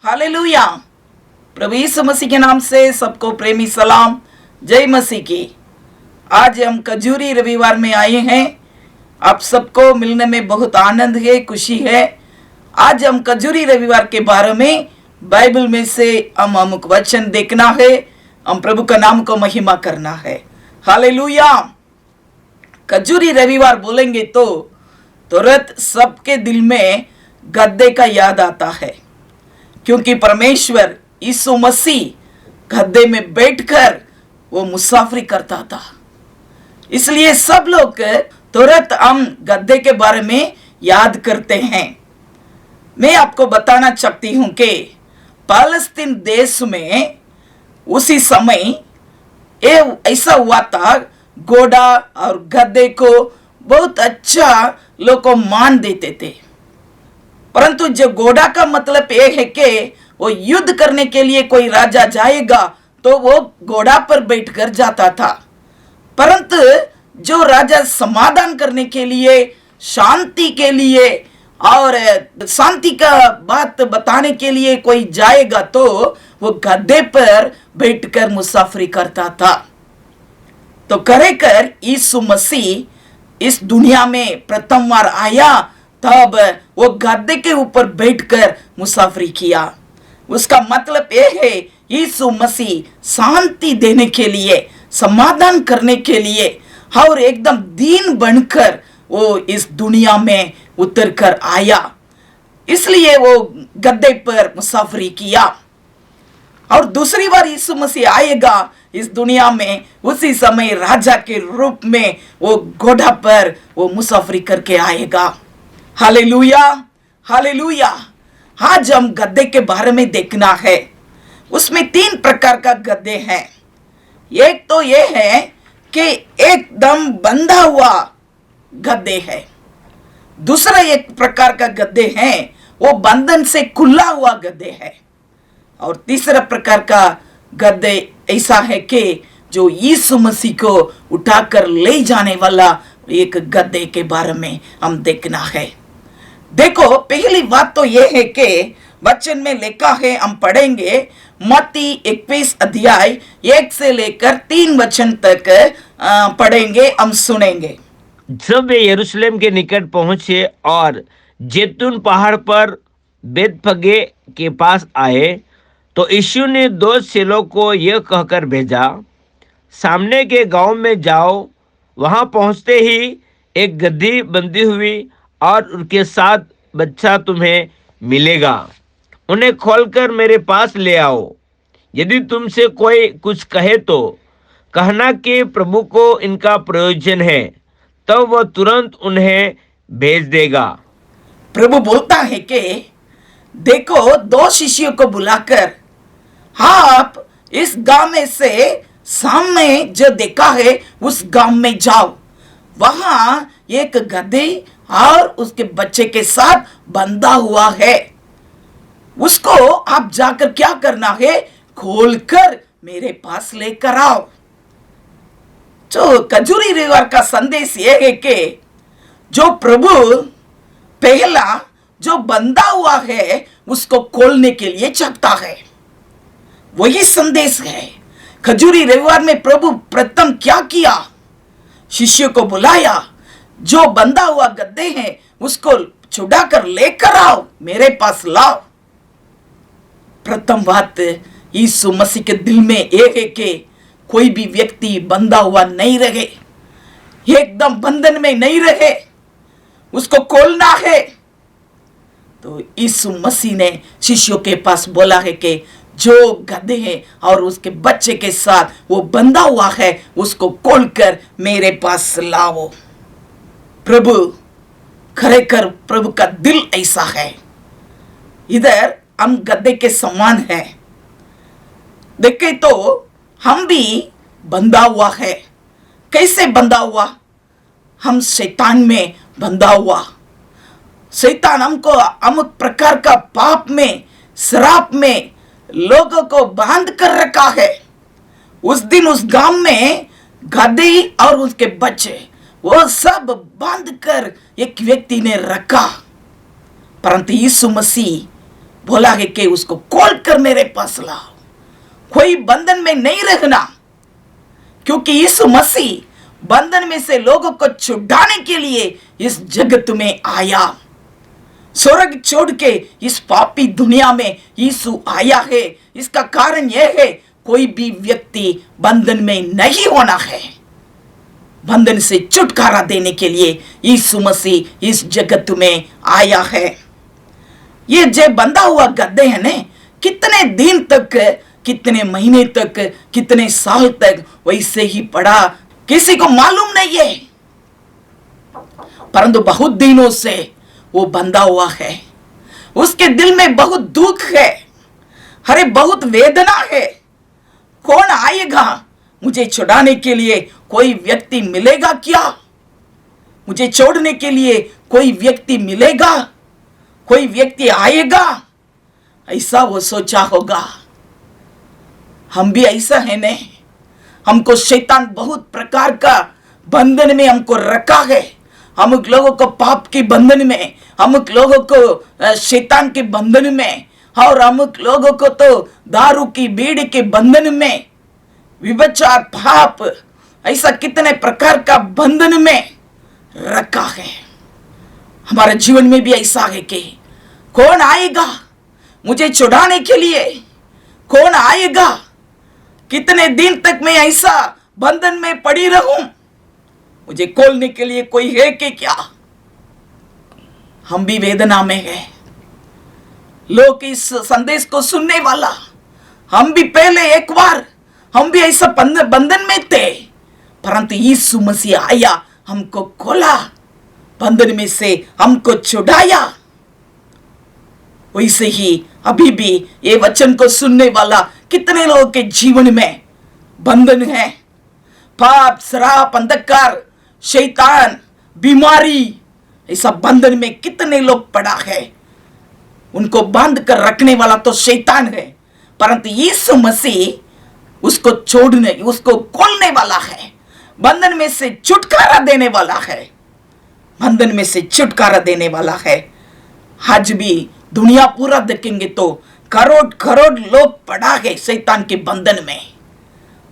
Hallelujah. प्रभु यीशु मसीह के नाम से सबको प्रेमी सलाम, जय मसीह की। आज हम खजूरी रविवार में आए हैं। आप सबको मिलने में बहुत आनंद है, खुशी है। आज हम खजूरी रविवार के बारे में बाइबल में से हम अमुक वचन देखना है, हम प्रभु का नाम को महिमा करना है। हालेलुया। खजूरी रविवार बोलेंगे तो तुरंत सबके दिल में गद्दे का याद आता है, क्योंकि परमेश्वर यीशु मसीह गद्दे में बैठकर वो मुसाफरी करता था। इसलिए सब लोग तुरंत हम गद्दे के बारे में याद करते हैं। मैं आपको बताना चाहती हूं कि पालस्तीन देश में उसी समय ये ऐसा हुआ था, घोड़ा और गद्दे को बहुत अच्छा लोग को मान देते थे। परंतु जो घोड़ा का मतलब ये है कि वो युद्ध करने के लिए कोई राजा जाएगा तो वो घोड़ा पर बैठकर जाता था। परंतु जो राजा समाधान करने के लिए, शांति के लिए और शांति का बात बताने के लिए कोई जाएगा तो वो गद्दे पर बैठकर मुसाफरी करता था। तो कर यीशु मसीह इस दुनिया में प्रथम बार आया, तब वो गद्दे के ऊपर बैठकर मुसाफरी किया। उसका मतलब यह है यीशु मसीह शांति देने के लिए, समाधान करने के लिए और एकदम दीन बनकर वो इस दुनिया में उतर कर आया। इसलिए वो गद्दे पर मुसाफरी किया। और दूसरी बार यीशु मसीह आएगा इस दुनिया में, उसी समय राजा के रूप में वो घोड़ा पर वो मुसाफरी करके आएगा। Hallelujah, hallelujah. आज हम गद्दे के बारे में देखना है। उसमें 3 प्रकार का गद्दे हैं। एक तो ये है कि एकदम बंधा हुआ गद्दे है। दूसरा एक प्रकार का गद्दे है, वो बंधन से खुला हुआ गद्दे है। और तीसरा प्रकार का गद्दे ऐसा है कि जो यीशु मसीह को उठाकर ले जाने वाला एक गद्दे के बारे में हम देखना है। देखो, पहली बात तो यह है कि वचन में लिखा है, हम पढ़ेंगे मत्ती 21 अध्याय 1 से लेकर 3 वचन तक पढ़ेंगे, हम सुनेंगे। जब वे यरूशलेम के निकट पहुंचे और जैतून पहाड़ पर बेतफगे के पास आए, तो यीशु ने 2 चेलों को यह कहकर भेजा, सामने के गांव में जाओ। वहां पहुंचते ही एक गदही बंधी हुई और उनके साथ बच्चा तुम्हें मिलेगा। उन्हें खोलकर मेरे पास ले आओ। यदि तुमसे कोई कुछ कहे तो कहना कि प्रभु को इनका प्रयोजन है, तब वह तुरंत उन्हें भेज देगा। प्रभु बोलता है कि देखो, 2 शिष्यों को बुलाकर आप इस गांव में से सामने जो देखा है उस गांव में जाओ। वहां एक गधे और उसके बच्चे के साथ बंधा हुआ है। उसको आप जाकर क्या करना है, खोलकर मेरे पास लेकर आओ। जो खजूरी रविवार का संदेश यह है कि जो प्रभु पहला जो बंधा हुआ है उसको खोलने के लिए चाहता है, वही संदेश है। खजूरी रविवार में प्रभु प्रथम क्या किया, शिष्यों को बुलाया, जो बंधा हुआ गद्दे है उसको छुड़ाकर लेकर आओ, मेरे पास लाओ। प्रथम बात यीशु मसीह के दिल में एक है कि कोई भी व्यक्ति बंधा हुआ नहीं रहे, एकदम बंधन में नहीं रहे, उसको खोलना है। तो यीशु मसीह ने शिष्यों के पास बोला है कि जो गधे हैं और उसके बच्चे के साथ वो बंधा हुआ है उसको खोलकर मेरे पास लाओ। प्रभु खरेखर प्रभु का दिल ऐसा है। इधर हम गद्दे के समान है। देखे तो हम भी बंधा हुआ है। कैसे बंधा हुआ? हम शैतान में बंधा हुआ। शैतान हमको अमुक प्रकार का पाप में, शराब में लोगों को बांध कर रखा है। उस दिन उस गांव में गधे और उसके बच्चे वो सब बांध कर एक व्यक्ति ने रखा। परंतु यीशु मसीह बोला है कि उसको खोल कर मेरे पास लाओ। कोई बंधन में नहीं रहना, क्योंकि यीशु मसीह बंधन में से लोगों को छुड़ाने के लिए इस जगत में आया। स्वर्ग छोड़ के इस पापी दुनिया में यीशु आया है। इसका कारण यह है, कोई भी व्यक्ति बंधन में नहीं होना है। बंधन से छुटकारा देने के लिए यीशु मसीह इस जगत में आया है। ये जो बंधा हुआ गद्दे है ने, कितने दिन तक, कितने महीने तक, कितने साल तक वैसे ही पड़ा, किसी को मालूम नहीं है। परंतु बहुत दिनों से वो बंधा हुआ है। उसके दिल में बहुत दुख है, अरे बहुत वेदना है। कौन आएगा मुझे छुड़ाने के लिए? कोई व्यक्ति मिलेगा क्या? मुझे छोड़ने के लिए कोई व्यक्ति मिलेगा? कोई व्यक्ति आएगा? ऐसा वो सोचा होगा। हम भी ऐसा है ने, हमको शैतान बहुत प्रकार का बंधन में हमको रखा है। हम लोगों को पाप के बंधन में, हम लोगों को शैतान के बंधन में, और हम लोगों को तो दारू की बीड़ी के बंधन में, विभचार, पाप, ऐसा कितने प्रकार का बंधन में रखा है। हमारे जीवन में भी ऐसा है कि कौन आएगा मुझे छुड़ाने के लिए? कौन आएगा? कितने दिन तक मैं ऐसा बंधन में पड़ी रहूं? मुझे खोलने के लिए कोई है कि क्या? हम भी वेदना में हैं। लोग इस संदेश को सुनने वाला, हम भी पहले एक बार हम भी ऐसा बंधन में थे, परंतु यीशु मसीह आया, हमको खोला, बंधन में से हमको छुड़ाया। वैसे ही अभी भी ये वचन को सुनने वाला कितने लोगों के जीवन में बंधन है। पाप, शराब, अंधकार, शैतान, बीमारी, ऐसा बंधन में कितने लोग पड़ा है। उनको बांध कर रखने वाला तो शैतान है, परंतु यीशु मसीह उसको छोड़ने, उसको खोलने वाला है, बंधन में से छुटकारा देने वाला है, बंधन में से छुटकारा देने वाला है। आज भी दुनिया पूरा देखेंगे तो करोड़ करोड़ लोग पड़ा है शैतान के बंधन में,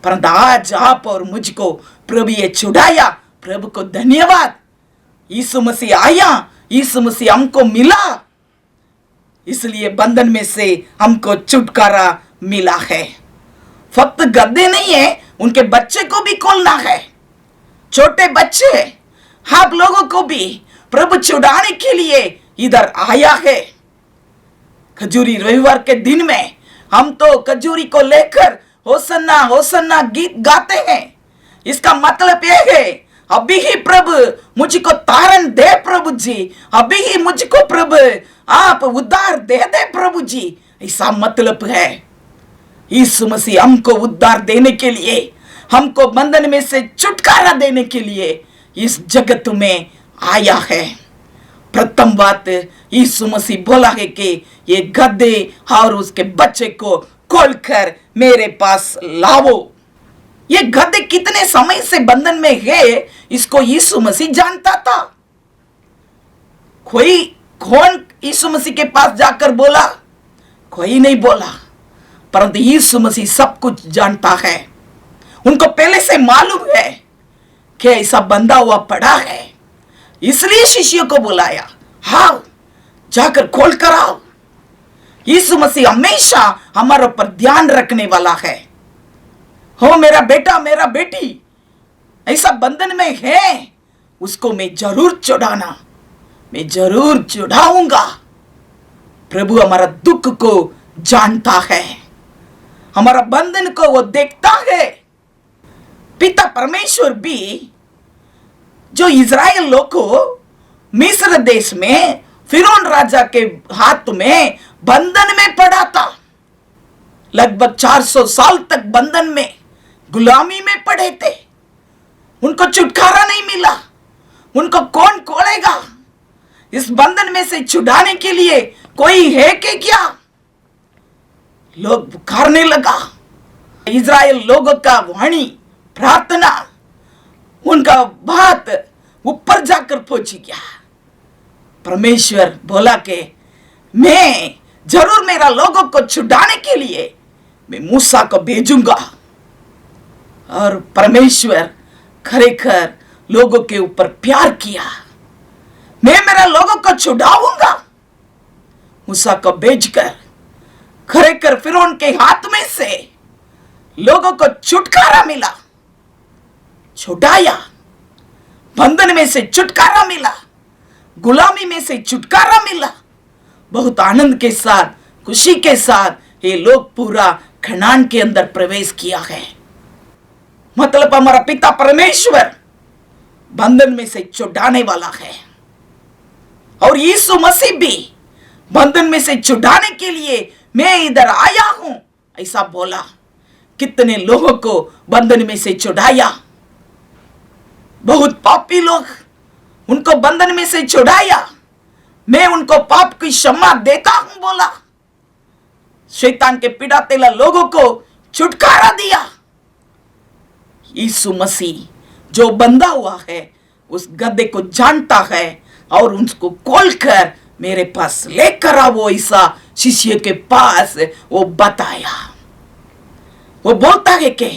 परंतु आज आप और मुझको प्रभु ये छुड़ाया। प्रभु को धन्यवाद। यीशु मसीह आया, यीशु मसीह हमको मिला, इसलिए बंधन में से हमको छुटकारा मिला है। फक्त गद्दे नहीं है, उनके बच्चे को भी खोलना है। छोटे बच्चे, आप लोगों को भी प्रभु छुड़ाने के लिए इधर आया है। खजूरी रविवार के दिन में हम तो खजूरी को लेकर होसन्ना होसन्ना गीत गाते हैं। इसका मतलब यह है, अभी ही प्रभु मुझको तारण दे प्रभु जी, अभी ही मुझको प्रभु आप उद्धार दे दे प्रभु जी, ऐसा मतलब है। यीशु मसीह हमको उद्धार देने के लिए, हमको बंधन में से छुटकारा देने के लिए इस जगत में आया है। प्रथम बात, यीशु मसीह बोला है कि ये गद्दे और उसके बच्चे को खोलकर मेरे पास लाओ। ये गद्दे कितने समय से बंधन में है, इसको यीशु मसीह जानता था। कौन यीशु मसीह के पास जाकर बोला? कोई नहीं बोला, परंतु यीशु मसीह सब कुछ जानता है। उनको पहले से मालूम है कि ऐसा बंधा हुआ पड़ा है, इसलिए शिष्यों को बुलाया, हाँ जाकर खोल कर आओ। यीशु मसीह हमेशा हमारे ऊपर ध्यान रखने वाला है। हो मेरा बेटा, मेरा बेटी ऐसा बंधन में है, उसको मैं जरूर छुड़ाना, मैं जरूर छुड़ाऊंगा। प्रभु हमारा दुख को जानता है, हमारा बंधन को वो देखता है। पिता परमेश्वर भी जो इज़राइल लोग को मिस्र देश में फिरौन राजा के हाथ में बंधन में पड़ा था, लगभग 400 साल तक बंधन में, गुलामी में पड़े थे, उनको छुटकारा नहीं मिला। उनको कौन खोलेगा? इस बंधन में से छुड़ाने के लिए कोई है कि क्या? लोग पुकारने लगा। इज़राइल लोगों का वाणी, प्रार्थना, उनका बात ऊपर जाकर पहुंच गया। परमेश्वर बोला कि मैं जरूर मेरा लोगों को छुड़ाने के लिए मैं मूसा को भेजूंगा। और परमेश्वर खरेखर लोगों के ऊपर प्यार किया। मैं मेरा लोगों को छुड़ाऊंगा मूसा को भेजकर। खरेखर फिरौन के हाथ में से लोगों को छुटकारा मिला, छुड़ाया, बंधन में से छुटकारा मिला, गुलामी में से छुटकारा मिला। बहुत आनंद के साथ, खुशी के साथ ये लोग पूरा कनान के अंदर प्रवेश किया है। मतलब हमारा पिता परमेश्वर बंधन में से छुड़ाने वाला है, और यीशु मसीह भी बंधन में से छुड़ाने के लिए मैं इधर आया हूं ऐसा बोला। कितने लोगों को बंधन में से छुड़ाया। बहुत पापी लोग, उनको बंधन में से छुड़ाया। मैं उनको पाप की क्षमा देता हूं बोला। शैतान के पिड़ाते लोगों को छुटकारा दिया। यीशु मसीह जो बंधा हुआ है उस गधे को जानता है और उसको खोलकर मेरे पास लेकर आओ ऐसा शिष्य के पास वो बताया। वो बोलता है कि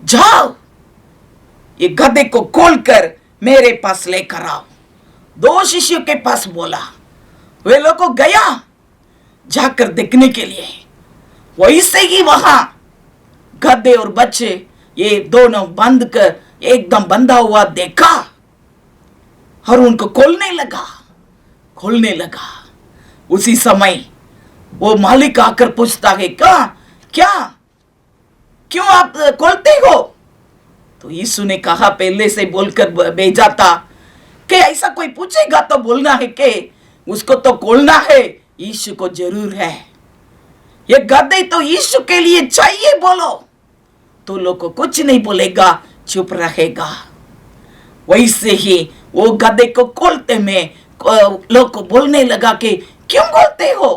जाओ ये गधे को खोलकर मेरे पास लेकर आओ। 2 शिष्यों के पास बोला। वे लोग गया जाकर देखने के लिए। वहीं से ही वहां गधे और बच्चे ये दोनों बंद कर एकदम बंधा हुआ देखा और उनको खोलने लगा। उसी समय वो मालिक आकर पूछता है क्या क्यों आप खोलते हो? तो यीशु ने कहा, पहले से बोलकर भेजा था कि ऐसा कोई पूछेगा तो बोलना है कि उसको तो खोलना है, यीशु को जरूर है। ये गधे तो यीशु के लिए चाहिए बोलो तो लोग को कुछ नहीं बोलेगा, चुप रहेगा। वैसे ही वो गधे को खोलते में लोग को बोलने लगा कि क्यों खोलते हो?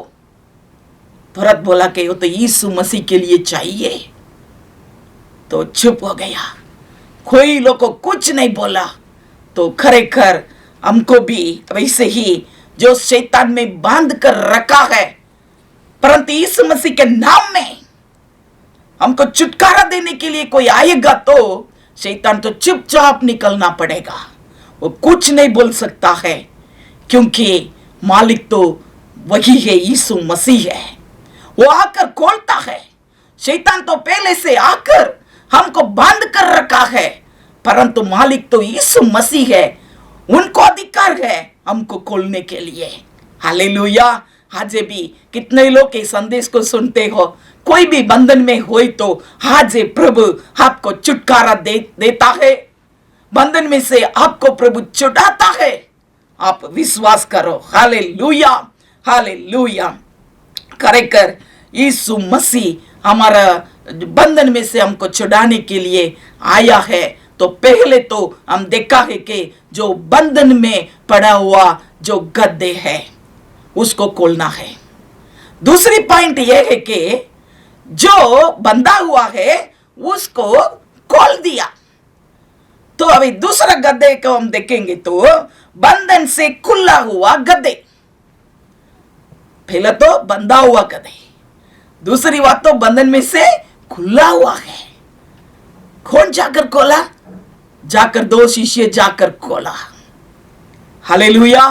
तुरंत बोला कि वो तो यीशु मसीह के लिए चाहिए। तो चुप हो गया, कोई लोग को कुछ नहीं बोला। तो खरेखर हमको भी वैसे ही जो शैतान में बांध कर रखा है, परंतु यीशु मसीह के नाम में हमको छुटकारा देने के लिए कोई आएगा तो शैतान तो चुपचाप निकलना पड़ेगा। वो कुछ नहीं बोल सकता है, क्योंकि मालिक तो वही है, यीशु मसीह है। वो आकर खोलता है। शैतान तो पहले से आकर हमको बांध कर रखा है, परंतु मालिक तो यीशु मसीह है। उनको अधिकार है हमको खोलने के लिए। हालेलुया। आज भी कितने लोग के संदेश को सुनते हो, कोई भी बंधन में हो तो आज प्रभु आपको छुटकारा देता है। बंधन में से आपको प्रभु छुड़ाता है। आप विश्वास करो। Hallelujah, hallelujah. खरेखर यीशु मसीह हमारा बंधन में से हमको छुड़ाने के लिए आया है। तो पहले तो हम देखा है कि जो बंधन में पड़ा हुआ जो गद्दे है उसको खोलना है। दूसरी पॉइंट यह है कि जो बंधा हुआ है उसको खोल दिया। तो अभी दूसरा गद्दे को हम देखेंगे तो बंधन से खुला हुआ गद्दे। पहले तो बंधा हुआ गद्दे, दूसरी बात तो बंधन में से खुला हुआ है। कौन जाकर खोला? जाकर 2 शिष्य जाकर खोला। हालेलुया।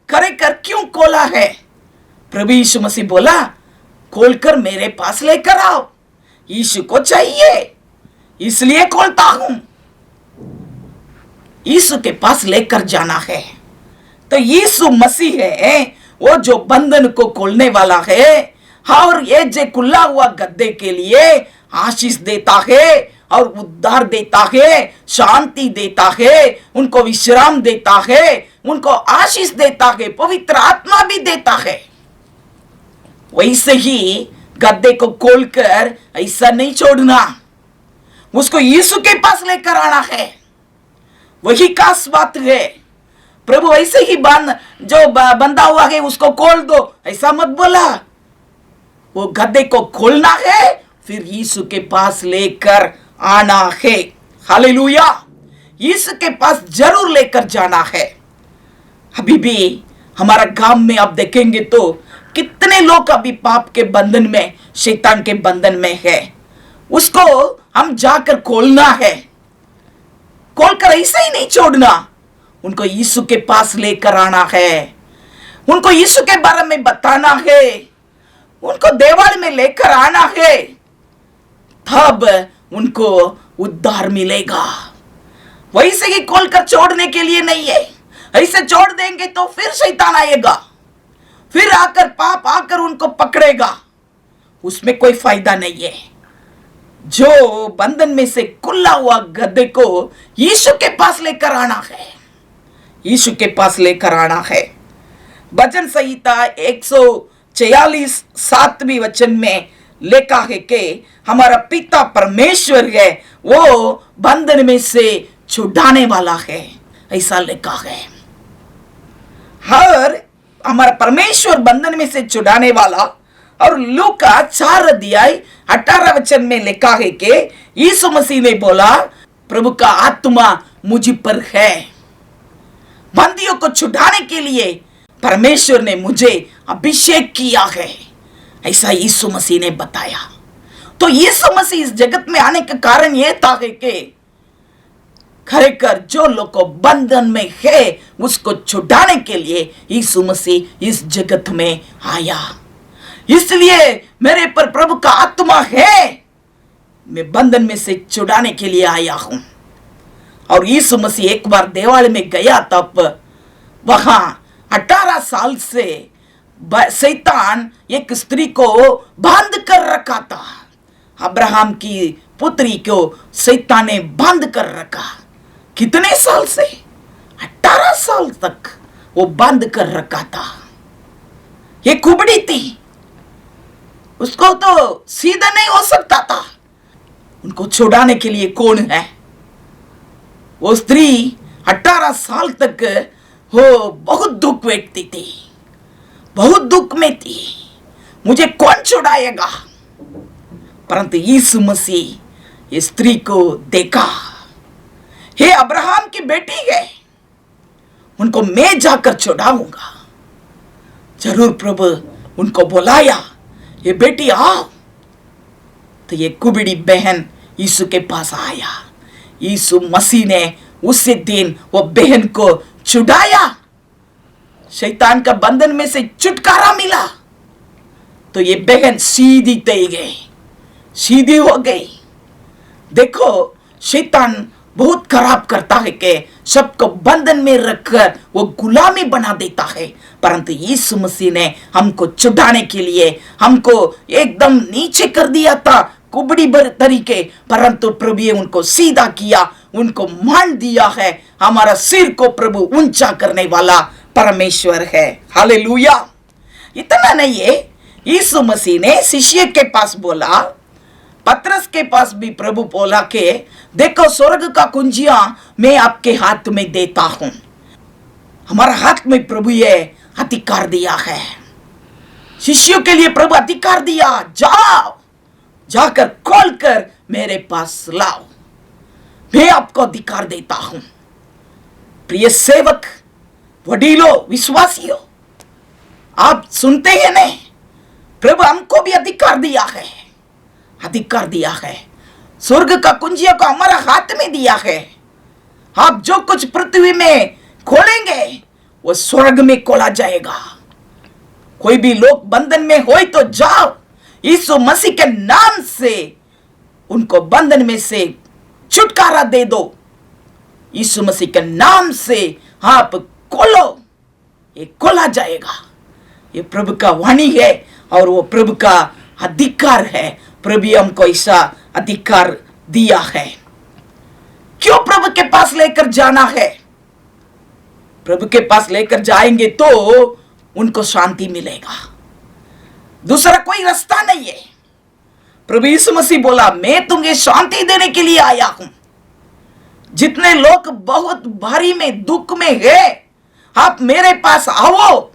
खरेखर क्यों खोला है? प्रभु यीशु मसीह बोला, खोलकर मेरे पास लेकर आओ। यीशु को चाहिए इसलिए खोलता हूं। यीशु के पास लेकर जाना है। तो यीशु मसीह है वो जो बंधन को खोलने वाला है और ये जो खुला हुआ गद्दे के लिए आशीष देता है और उद्धार देता है, शांति देता है, उनको विश्राम देता है, उनको आशीष देता है, पवित्र आत्मा भी देता है। वैसे ही गद्दे को खोलकर ऐसा नहीं छोड़ना, उसको यीशु के पास लेकर आना है। वही खास बात है। प्रभु ऐसे ही जो बंधा हुआ है उसको खोल दो ऐसा मत बोला। वो गद्दे को खोलना है, फिर यीशु के पास लेकर आना है। हालेलुया। यीशु के पास जरूर लेकर जाना है। अभी भी हमारा गांव में आप देखेंगे तो कितने लोग अभी पाप के बंधन में, शैतान के बंधन में है, उसको हम जाकर खोलना है। खोलकर ऐसे ही नहीं छोड़ना, उनको यीशु के पास लेकर आना है, उनको यीशु के बारे में बताना है, उनको देवालय में लेकर आना है, तब उनको उद्धार मिलेगा। वैसे ही खोलकर छोड़ने के लिए नहीं है। ऐसे छोड़ देंगे तो फिर शैतान आएगा, फिर आकर पाप आकर उनको पकड़ेगा, उसमें कोई फायदा नहीं है। जो बंधन में से खुला हुआ गधे को यीशु के पास लेकर आना है, यीशु के पास लेकर आना है। भजन संहिता 146 7वीं वचन में लिखा है कि हमारा पिता परमेश्वर है, वो बंधन में से छुड़ाने वाला है, ऐसा लिखा है। हर हमारा परमेश्वर बंधन में से छुड़ाने वाला। और लूका 4:18 वचन में लिखा है कि यीशु मसीह ने बोला, प्रभु का आत्मा मुझ पर है, बंदियों को छुड़ाने के लिए परमेश्वर ने मुझे अभिषेक किया है, ऐसा यीशु मसीह ने बताया। तो यीशु मसीह इस जगत में आने का कारण यह था कि खरेखर जो लोग को बंधन में है उसको छुड़ाने के लिए यीशु मसीह इस जगत में आया। इसलिए मेरे पर प्रभु का आत्मा है, मैं बंधन में से छुड़ाने के लिए आया हूं। और यीशु मसीह एक बार देवालय में गया, तब वहां 18 साल से शैतान एक स्त्री को बांध कर रखा था। अब्राहम की पुत्री को शैतान ने बांध कर रखा। कितने साल से? 18 साल तक वो बांध कर रखा था। ये कुबड़ी थी, उसको तो सीधा नहीं हो सकता था। उनको छुड़ाने के लिए कौन है? वो स्त्री 18 साल तक वो बहुत दुख व्यक्ति थी, बहुत दुख में थी, मुझे कौन छुड़ाएगा? परंतु यीशु मसीह इस स्त्री को देखा, हे अब्राहम की बेटी है, उनको मैं जाकर छुड़ाऊंगा। जरूर प्रभु उनको बुलाया, ये बेटी आओ। तो ये कुबड़ी बहन यीशु के पास आया। यीशु मसीह ने उसी दिन वो बहन को छुड़ाया, शैतान का बंधन में से छुटकारा मिला। तो ये बहन सीधी तय गई, सीधी हो गई। देखो, शैतान बहुत खराब करता है कि सबको बंधन में रखकर वो गुलामी बना देता है। परंतु यीशु मसीह ने हमको छुड़ाने के लिए हमको एकदम नीचे कर दिया था, कुबड़ी तरीके, परंतु प्रभु उनको सीधा किया, उनको मान दिया है। हमारा सिर को प्रभु ऊंचा करने वाला परमेश्वर है। हालेलुया। इतना नहीं है, यीशु मसीह ने शिष्य के पास बोला, पतरस के पास भी प्रभु बोला कि देखो, स्वर्ग का कुंजियां मैं आपके हाथ में देता हूं। हमारा हाथ में प्रभु ये अधिकार दिया है। शिष्यों के लिए प्रभु अधिकार दिया, जाओ, जाकर खोलकर मेरे पास लाओ, मैं आपको अधिकार देता हूं। प्रिय सेवक, वडीलो, विश्वासियों, आप सुनते हैं नहीं? प्रभु हमको भी अधिकार दिया है, अधिकार दिया है। स्वर्ग का कुंजिया को हमारा हाथ में दिया है। आप जो कुछ पृथ्वी में खोलेंगे वो स्वर्ग में खोला जाएगा। कोई भी लोग बंधन में हो तो जाओ, यीशु मसीह के नाम से उनको बंधन में से छुटकारा दे दो। यीशु मसीह के नाम से आप खोलो, ये खोला जाएगा। ये प्रभु का वाणी है और वो प्रभु का अधिकार है। प्रभु हमको ऐसा अधिकार दिया है। क्यों प्रभु के पास लेकर जाना है? प्रभु के पास लेकर जाएंगे तो उनको शांति मिलेगा, दूसरा कोई रास्ता नहीं है। प्रभु यीशु मसीह बोला, मैं तुम्हें शांति देने के लिए आया हूं। जितने लोग बहुत भारी में, दुख में है, आप मेरे पास आओ,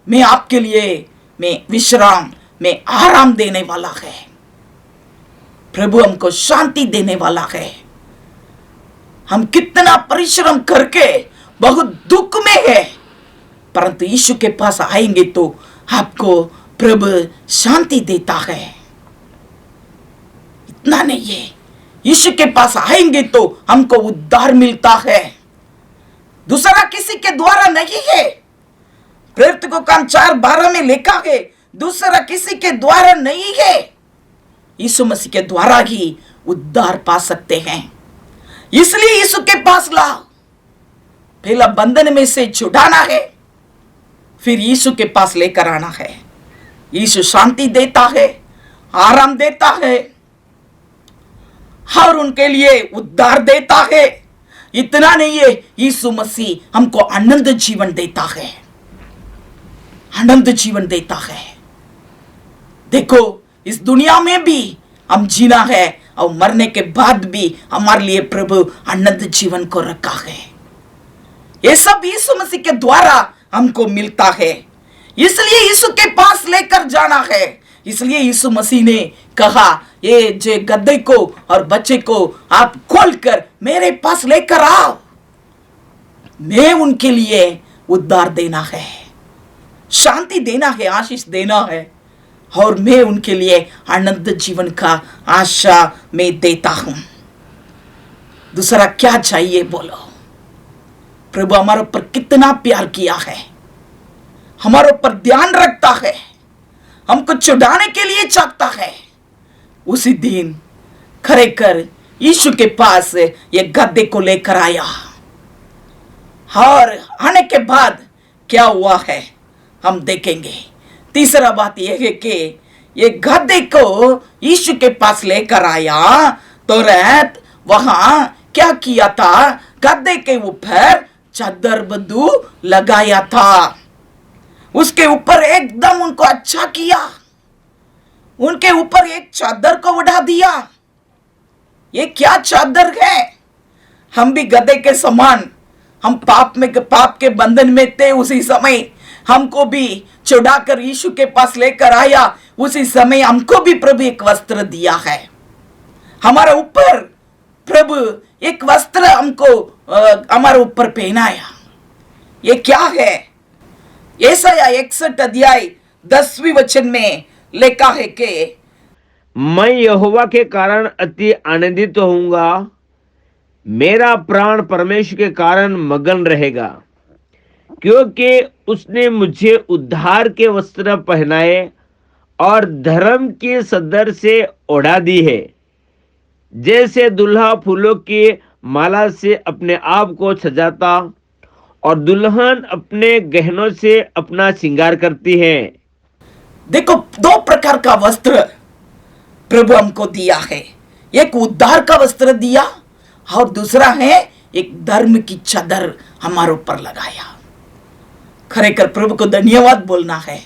मैं आपके लिए मैं विश्राम, मैं आराम देने वाला है। प्रभु हमको शांति देने वाला है। हम कितना परिश्रम करके बहुत दुख में है, परंतु यीशु के पास आएंगे तो आपको प्रभु शांति देता है। इतना नहीं है, यीशु के पास आएंगे तो हमको उद्धार मिलता है। दूसरा किसी के द्वारा नहीं है। प्रेरित को काम 4:12 में लिखा है, दूसरा किसी के द्वारा नहीं है। यीशु मसीह के द्वारा ही उद्धार पा सकते हैं। इसलिए यीशु के पास लाओ। पहला बंधन में से छुड़ाना है, फिर यीशु के पास लेकर आना है। यीशु शांति देता है, आराम देता है और उनके लिए उद्धार देता है। इतना नहीं है, यीशु मसीह हमको आनंद जीवन देता है, आनंद जीवन देता है। देखो, इस दुनिया में भी हम जीना है और मरने के बाद भी हमारे लिए प्रभु आनंद जीवन को रखा है। ये सब यीशु मसीह के द्वारा हमको मिलता है। इसलिए यीशु के पास लेकर जाना है। इसलिए यीशु मसीह ने कहा, ये जो गद्दे को और बच्चे को आप खोलकर मेरे पास लेकर आओ, मैं उनके लिए उद्धार देना है, शांति देना है, आशीष देना है, और मैं उनके लिए आनंद जीवन का आशा में देता हूं। दूसरा क्या चाहिए बोलो? प्रभु हमारे ऊपर कितना प्यार किया है, हमारे ऊपर ध्यान रखता है, हमको छुड़ाने के लिए चाहता है। उसी दिन खरेकर यीशु के पास ये गद्दे को लेकर आया, और आने के बाद क्या हुआ है हम देखेंगे। तीसरा बात यह है कि ये गद्दे को यीशु के पास लेकर आया तो रहत वहां क्या किया था, गद्दे के ऊपर चादर बंधु लगाया था। उसके ऊपर एकदम उनको अच्छा किया, उनके ऊपर एक चादर को उड़ा दिया। ये क्या चादर है? हम भी गधे के समान, हम पाप के बंधन में थे। उसी समय हमको भी छुड़ाकर यीशु के पास लेकर आया। उसी समय हमको भी प्रभु एक वस्त्र दिया है। हमारे ऊपर प्रभु एक वस्त्र हमको हमारे ऊपर पहनाया। ये क्या है? यशायाह 61 अध्याय 10वीं वचन में लिखा है कि मैं यहोवा के कारण अति आनंदित होऊंगा, मेरा प्राण परमेश्वर के कारण मगन रहेगा, क्योंकि उसने मुझे उद्धार के वस्त्र पहनाए और धर्म के सदर से ओढ़ा दी है। जैसे दुल्हा फूलों की माला से अपने आप को सजाता और दुल्हन अपने गहनों से अपना श्रृंगार करती है। देखो, दो प्रकार का वस्त्र प्रभु हमको दिया है। एक उद्धार का वस्त्र दिया और दूसरा है एक धर्म की चादर हमारे ऊपर लगाया। खरेकर प्रभु को धन्यवाद बोलना है।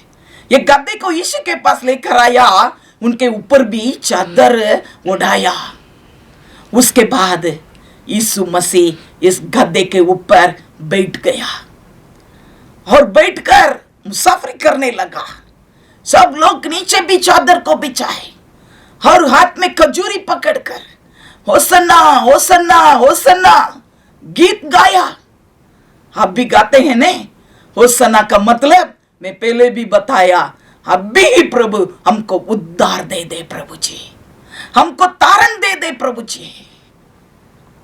ये गद्दे को यीशु के पास लेकर आया, उनके ऊपर भी चादर उड़ाया। उसके बाद यीशु मसीह इस गद्दे के ऊपर बैठ गया और बैठकर मुसाफरी करने लगा। सब लोग नीचे भी चादर को बिछाए और हाथ में खजूरी पकड़कर होसन्ना होसन्ना होसन्ना गीत गाया। आप भी गाते हैं ने? होसन्ना का मतलब मैं पहले भी बताया। अब भी प्रभु हमको उद्धार दे दे प्रभु जी, हमको तारण दे दे प्रभु जी।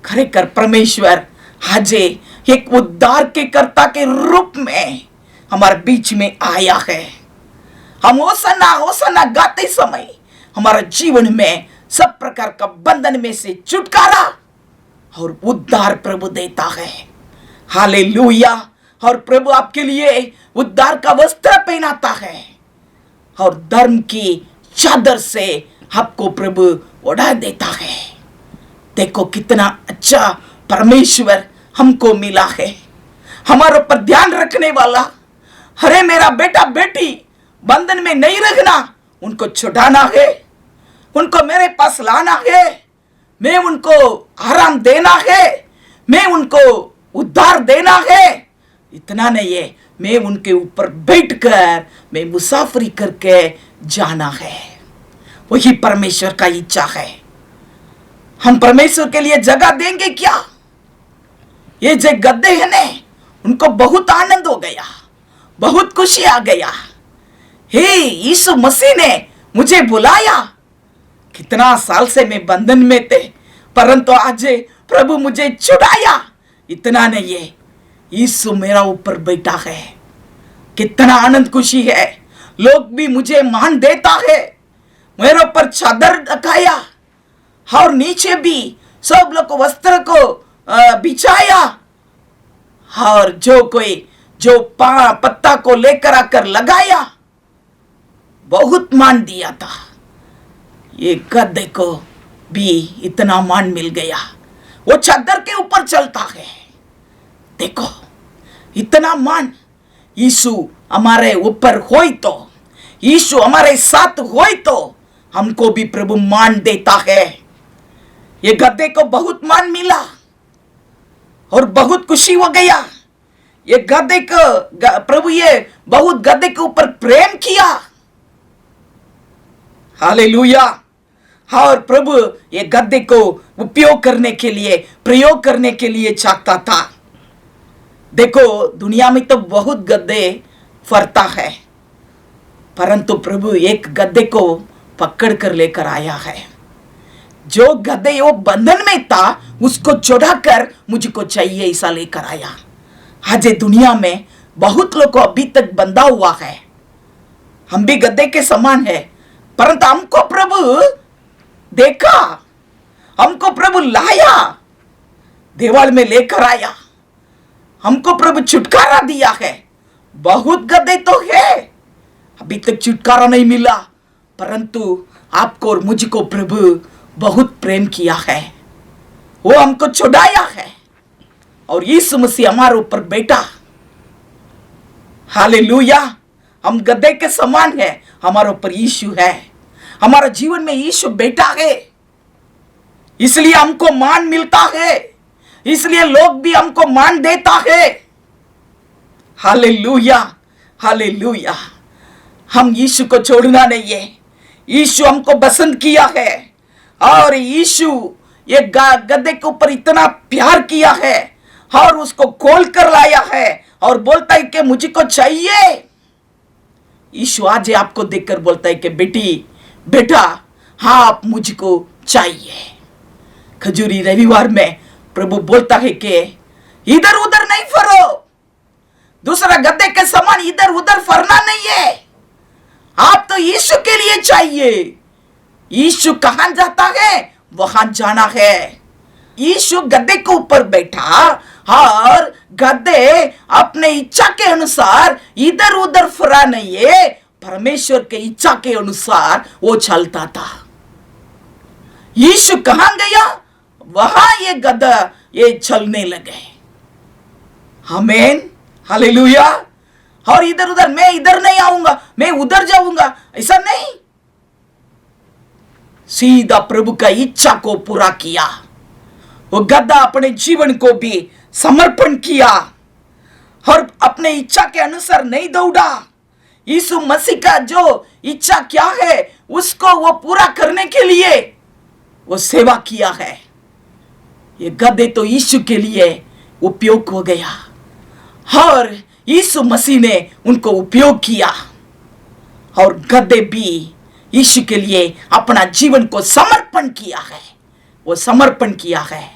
खरेकर परमेश्वर आज एक उद्धार के कर्ता के रूप में हमारे बीच में आया है। हम होसन्ना होसन्ना गाते समय हमारे जीवन में सब प्रकार का बंधन में से छुटकारा और उद्धार प्रभु देता है। हालेलुया। और प्रभु आपके लिए उद्धार का वस्त्र पहनाता है और धर्म की चादर से आपको प्रभु ओढ़ा देता है। देखो कितना अच्छा परमेश्वर हमको मिला है, हमारे ऊपर ध्यान रखने वाला। अरे मेरा बेटा बेटी बंधन में नहीं रखना, उनको छुड़ाना है, उनको मेरे पास लाना है, मैं उनको आराम देना है, मैं उनको उद्धार देना है। इतना नहीं है, मैं उनके ऊपर बैठकर मैं मुसाफरी करके जाना है। वही परमेश्वर का इच्छा है। हम परमेश्वर के लिए जगह देंगे क्या? ये जो गद्दे हैं ने, उनको बहुत आनंद हो गया, बहुत खुशी आ गया। हे यीशु मसीह ने मुझे बुलाया। कितना साल से मैं बंधन में थे, परंतु आज प्रभु मुझे छुड़ाया। इतना नहीं है, यीशु मेरा ऊपर बैठा है। कितना आनंद खुशी है। लोग भी मुझे मान देता है। मेरे ऊपर चादर रखाया और नीचे भी सब लोग वस्त्र को बिछाया, और जो पत्ता को लेकर आकर लगाया, बहुत मान दिया था। ये गधे को भी इतना मान मिल गया, वो चादर के ऊपर चलता है। देखो इतना मान। यीशु हमारे ऊपर होई तो, यीशु हमारे साथ होई तो हमको भी प्रभु मान देता है। ये गधे को बहुत मान मिला और बहुत खुशी हो गया। ये गधे को प्रभु ये बहुत गधे के ऊपर प्रेम किया। हालेलुया। और प्रभु ये गधे को उपयोग करने के लिए, प्रयोग करने के लिए चाहता था। देखो दुनिया में तो बहुत गधे फरता है, परंतु प्रभु एक गधे को पकड़ कर लेकर आया है। जो गधे वो बंधन में था उसको चढ़ाकर मुझको चाहिए ऐसा लेकर आया। आज दुनिया में बहुत लोग को अभी तक बंधा हुआ है। हम भी गधे के समान है, परंतु हमको प्रभु देखा, हमको प्रभु लाया, देवाल में लेकर आया, हमको प्रभु छुटकारा दिया है। बहुत गधे तो है, अभी तक छुटकारा नहीं मिला, परंतु आपको और मुझको प्रभु बहुत प्रेम किया है। वो हमको छुड़ाया है और यीशु मसीह हमारे ऊपर बैठा। हालेलुया। हम गधे के समान है, हमारे ऊपर यीशु है। हमारा जीवन में यीशु बैठा है, इसलिए हमको मान मिलता है, इसलिए लोग भी हमको मान देता है। Hallelujah, hallelujah. हम यीशु को छोड़ना नहीं है। यीशु हमको पसंद किया है और यीशु ये गधे के ऊपर इतना प्यार किया है और उसको खोल कर लाया है और बोलता है कि मुझको चाहिए। यीशु आज आपको देखकर बोलता है कि बेटा हाँ आप मुझको चाहिए। खजूरी रविवार में प्रभु बोलता है कि इधर उधर नहीं फरो, दूसरा गधे के समान इधर उधर फरना नहीं है। आप तो यीशु के लिए चाहिए। यीशु कहां जाता है वहां जाना है। यीशु गधे के ऊपर बैठा और गधे अपने इच्छा के अनुसार इधर उधर फरा नहीं है, परमेश्वर के इच्छा के अनुसार वो चलता था। यीशु कहां गया वहां ये गधा ये चलने लगे। आमीन, हालेलुया। और इधर उधर मैं इधर नहीं आऊंगा, मैं उधर जाऊंगा, ऐसा नहीं। सीधा प्रभु का इच्छा को पूरा किया। वो गधा अपने जीवन को भी समर्पण किया और अपने इच्छा के अनुसार नहीं दौड़ा। यीशु मसीह का जो इच्छा क्या है उसको वो पूरा करने के लिए वो सेवा किया है। ये गधे तो यीशु के लिए उपयोग हो गया और यीशु मसीह ने उनको उपयोग किया और गधे भी यीशु के लिए अपना जीवन को समर्पण किया है। वो समर्पण किया है।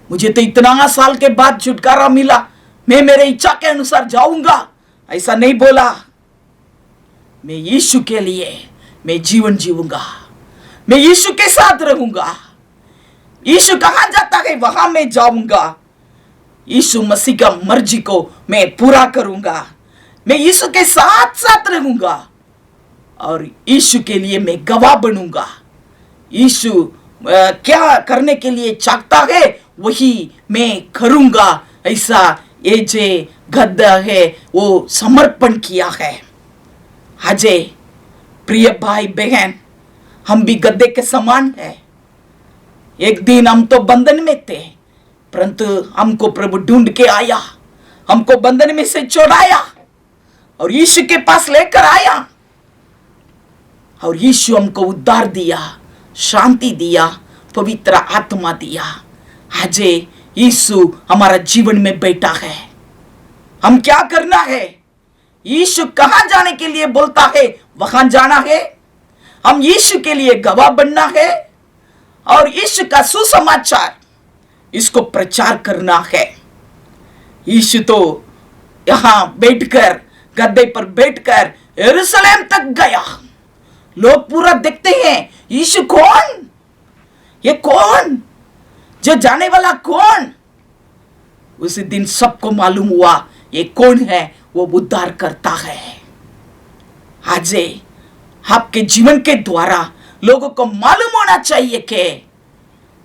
मुझे तो इतना साल के बाद छुटकारा मिला, मैं मेरे इच्छा के अनुसार जाऊंगा, ऐसा नहीं बोला। मैं यीशु के लिए मैं जीवन जीऊंगा, मैं यीशु के साथ रहूंगा। यीशु कहां जाता है वहां मैं जाऊंगा। यीशु मसीह का मर्जी को मैं पूरा करूंगा। मैं यीशु के साथ साथ रहूंगा और यीशु के लिए मैं गवाह बनूंगा। यीशु क्या करने के लिए चाहता है वही मैं करूंगा। ऐसा ये जे गधा है वो समर्पण किया है। अजय प्रिय भाई बहन, हम भी गधे के समान है। एक दिन हम तो बंधन में थे, परंतु हमको प्रभु ढूंढ के आया, हमको बंधन में से छोड़ाया और यीशु के पास लेकर आया और यीशु हमको उद्धार दिया, शांति दिया, पवित्र आत्मा दिया। आज यीशु हमारा जीवन में बैठा है। हम क्या करना है? यीशु कहां जाने के लिए बोलता है वहां जाना है। हम यीशु के लिए गवाह बनना है और यीशु का सुसमाचार इसको प्रचार करना है। यीशु तो यहां बैठकर, गद्दे पर बैठकर यरूशलेम तक गया। लोग पूरा देखते हैं, यीशु कौन, ये कौन, जो जाने वाला कौन। उसी दिन सबको मालूम हुआ ये कौन है, वो उद्धार करता है। आज आपके जीवन के द्वारा लोगों को मालूम होना चाहिए कि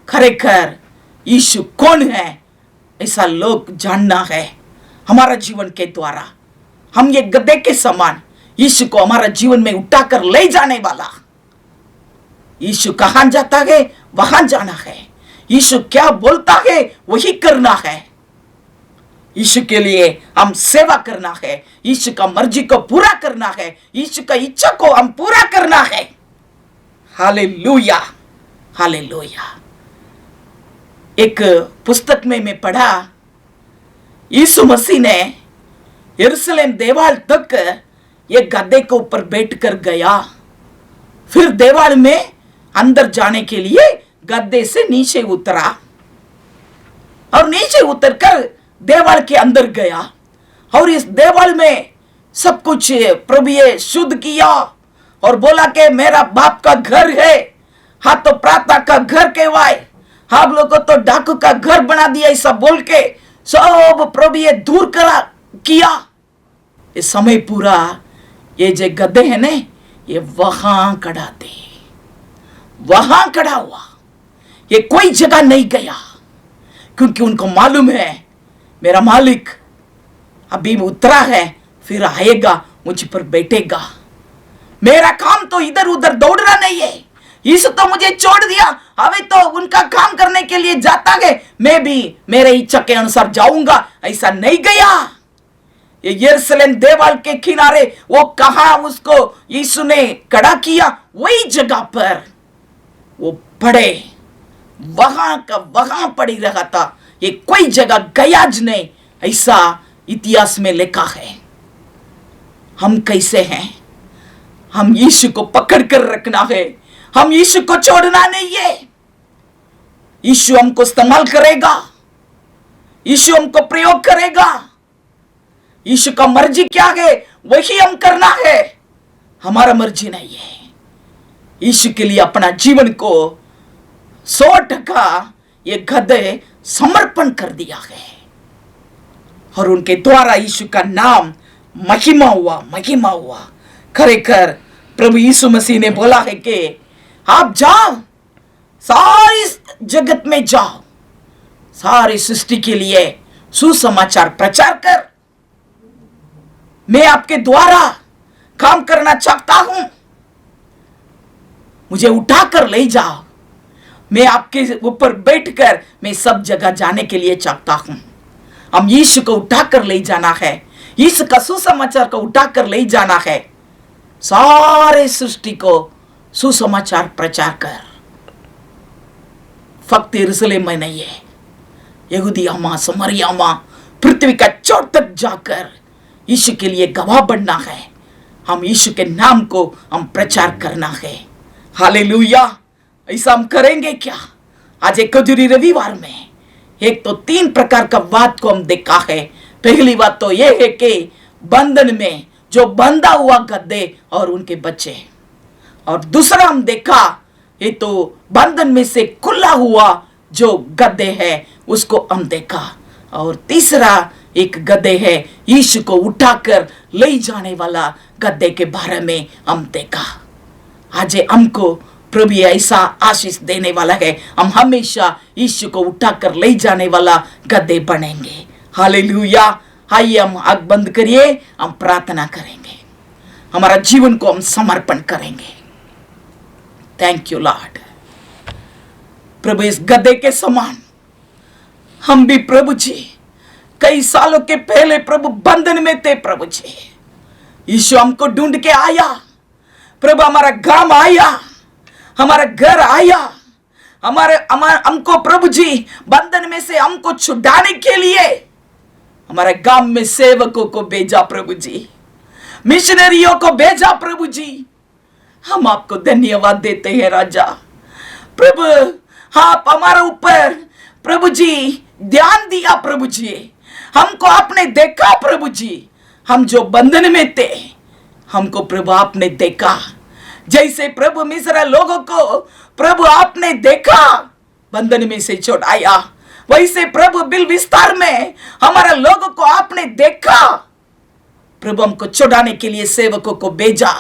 खरेखर यीशु कौन है, ऐसा लोग जानना है। हमारा जीवन के द्वारा हम ये गधे के समान यीशु को हमारा जीवन में उठाकर ले जाने वाला। यीशु कहां जाता है वहां जाना है। यीशु क्या बोलता है वही करना है। यीशु के लिए हम सेवा करना है, यीशु का मर्जी को पूरा करना है, यीशु का इच्छा को हम पूरा करना है। Hallelujah, hallelujah. एक पुस्तक में मैं पढ़ा, यीशु मसीह ने यरूशलेम देवाल तक एक गधे के ऊपर बैठकर गया। फिर देवाल में अंदर जाने के लिए गद्दे से नीचे उतरा और नीचे उतरकर देवाल के अंदर गया और इस देवाल में सब कुछ प्रभु ये शुद्ध किया और बोला कि मेरा बाप का घर है। हाँ तो प्रार्थना का घर कहवाए, आप लोगों तो डाकू का घर बना दिया, ऐसा बोल के सब प्रभु ये दूर करा किया। इस समय पूरा ये जो गधे हैं ने, ये वहां खड़ा थे, वहां खड़ा हुआ, ये कोई जगह नहीं गया, क्योंकि उनको मालूम है मेरा मालिक अभी उतरा है, फिर आएगा, मुझ पर बैठेगा। मेरा काम तो इधर उधर दौड़ना नहीं है। यीशु तो मुझे छोड़ दिया, अभी तो उनका काम करने के लिए जाता है, मैं भी मेरे इच्छा के अनुसार जाऊंगा, ऐसा नहीं गया। ये यरूशलेम देवाल के किनारे वो कहा उसको यीशु ने खड़ा किया, वही जगह पर वो पड़े, वहां का वहां पड़ी रहा था। ये कोई जगह गया ज नहीं, ऐसा इतिहास में लिखा है। हम कैसे हैं? हम यीशु को पकड़ कर रखना है, हम यीशु को छोड़ना नहीं है। यीशु हमको इस्तेमाल करेगा, यीशु हमको प्रयोग करेगा। यीशु का मर्जी क्या है वही हम करना है, हमारा मर्जी नहीं है। यीशु के लिए अपना जीवन को 100% ये गधे समर्पण कर दिया है और उनके द्वारा यीशु का नाम महिमा हुआ, महिमा हुआ। खरेखर प्रभु यीशु मसीह ने बोला है कि आप जाओ, सारी जगत में जाओ, सारी सृष्टि के लिए सुसमाचार प्रचार कर। मैं आपके द्वारा काम करना चाहता हूं, मुझे उठाकर ले जाओ, मैं आपके ऊपर बैठकर मैं सब जगह जाने के लिए चाहता हूं। हम यीशु को उठाकर ले जाना है, यीशु का सुसमाचार को उठाकर ले जाना है। सारे सृष्टि को सुसमाचार प्रचार कर। फक्त यरूशलेम में नहीं है, यहूदिया मां, समरिया मां, पृथ्वी का चोर तक जाकर यीशु के लिए गवाह बनना है। हम यीशु के नाम को हम प्रचार करना है। हालेलुया। ऐसा हम करेंगे क्या? आज एक खजूरी रविवार में एक तो 3 प्रकार का बात को हम देखा है। पहली बात तो यह है कि बंधन में जो बंधा हुआ गधे और उनके बच्चे, और दूसरा हम देखा ये तो बंधन में से खुला हुआ जो गधे है उसको हम देखा, और तीसरा एक गधे है यीशु को उठाकर ले जाने वाला गधे के बारे में हम देखा। आज हमको प्रभु ऐसा आशीष देने वाला है, हम हमेशा यीशु को उठाकर ले जाने वाला गधे बनेंगे। हालेलुया। आइए हम आंख बंद करिए, हम प्रार्थना करेंगे, हमारा जीवन को हम समर्पण करेंगे। Thank you Lord. प्रभु इस गधे के समान हम भी प्रभु जी कई सालों के पहले प्रभु बंधन में थे। प्रभु जी यीशु हमको ढूंढ के आया, प्रभु हमारा गांव आया, हमारा घर आया, हमको प्रभु जी बंधन में से हमको छुड़ाने के लिए हमारे गांव में सेवकों को भेजा। प्रभु जी मिशनरियों को भेजा प्रभु जी। हम आपको धन्यवाद देते हैं राजा। प्रभु आप हमारे ऊपर प्रभु जी ध्यान दिया प्रभु जी, हमको आपने देखा प्रभु जी। हम जो बंधन में थे हमको प्रभु आपने देखा। जैसे प्रभु मिस्र लोगों को प्रभु आपने देखा, बंधन में से छुड़ाया, वैसे प्रभु बिल विस्तार में हमारे लोगों को आपने देखा। प्रभु हमको छुड़ाने के लिए सेवकों को भेजा।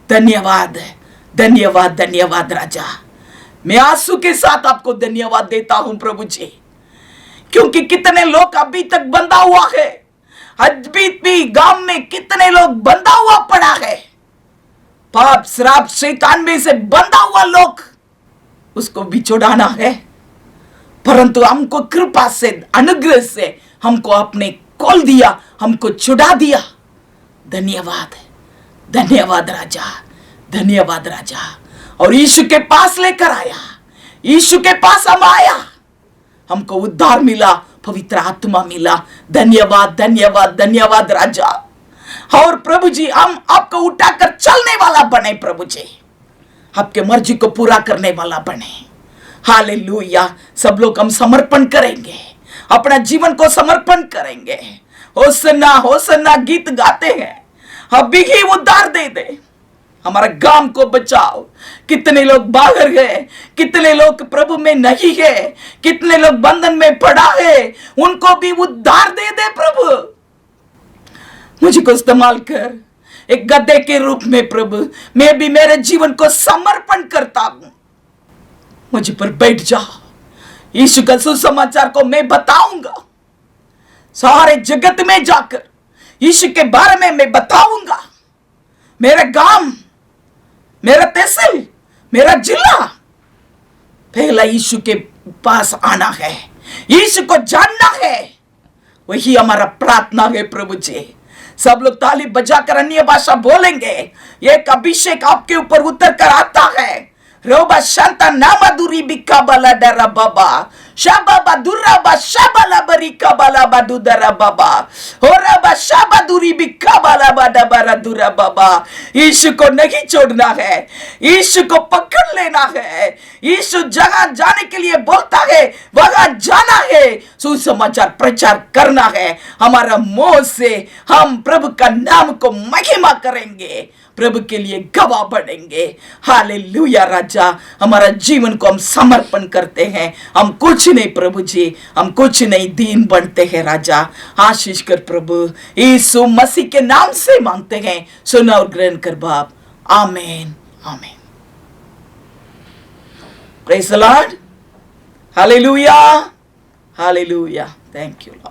धन्यवाद धन्यवाद धन्यवाद राजा। मैं आंसू के साथ आपको धन्यवाद देता हूं प्रभु जी, क्योंकि कितने लोग अभी तक बंधा हुआ है। अभी भी गांव में कितने लोग बंधा हुआ पड़ा है। पाप श्राप शैतान में से बंधा हुआ लोग, उसको भी छुड़ाना है। परंतु हमको कृपा से अनुग्रह से हमको आपने खोल दिया, हमको छुड़ा दिया। धन्यवाद धन्यवाद राजा, धन्यवाद राजा। और यीशु के पास लेकर आया, यीशु के पास हम आया, हमको उद्धार मिला, पवित्र आत्मा मिला। धन्यवाद धन्यवाद धन्यवाद राजा। और प्रभु जी हम आपको उठाकर चलने वाला बने प्रभु जी, आपके मर्जी को पूरा करने वाला बने। हालेलुया। सब लोग हम समर्पण करेंगे, अपना जीवन को समर्पण करेंगे। होसन्ना होसन्ना गीत गाते हैं। अभी ही उद्धार दे दे, हमारा गांव को बचाओ। कितने लोग बाहर गए, कितने लोग प्रभु में नहीं है, कितने लोग बंधन में पड़ा है, उनको भी उद्धार दे दे प्रभु। मुझे को इस्तेमाल कर एक गधे के रूप में प्रभु, मैं भी मेरे जीवन को समर्पण करता हूं। मुझे पर बैठ जाओ, यीशु का सुसमाचार को मैं बताऊंगा। सारे जगत में जाकर यीशु के बारे में मैं बताऊंगा। मेरा गांव, मेरा तहसील, मेरा जिला, पहला यीशु के पास आना है, यीशु को जानना है। वही हमारा प्रार्थना है प्रभु जी। सब लोग ताली बजाकर अन्य भाषा बोलेंगे। एक अभिषेक आपके ऊपर उतर कर आता है। रोबा शांता नामा दूरी बिका बाला डरा बाबा शाबा दुर्रा बा शाबाला बरी काबाला बादुदरा बाबा होरा बा शाबा दूरी बिका बाला बाडा बारा दुरा बाबा। यीशु को नहीं छोड़ना है, यीशु को पकड़ लेना है। यीशु जहां जाने के लिए बोलता है वहां जाना है, सुसमाचार प्रचार करना है। हमारा मुंह से हम प्रभु का नाम को महिमा करेंगे, प्रभु के लिए गवाह बनेंगे। हालेलुया राजा। हमारा जीवन को हम समर्पण करते हैं। हम कुछ नहीं प्रभु जी, हम कुछ नहीं, दीन बनते हैं राजा। आशीष कर प्रभु, यीशु मसीह के नाम से मांगते हैं, सुना और ग्रहण कर बाप। आमीन आमीन। Praise the Lord. Hallelujah hallelujah. Thank you Lord.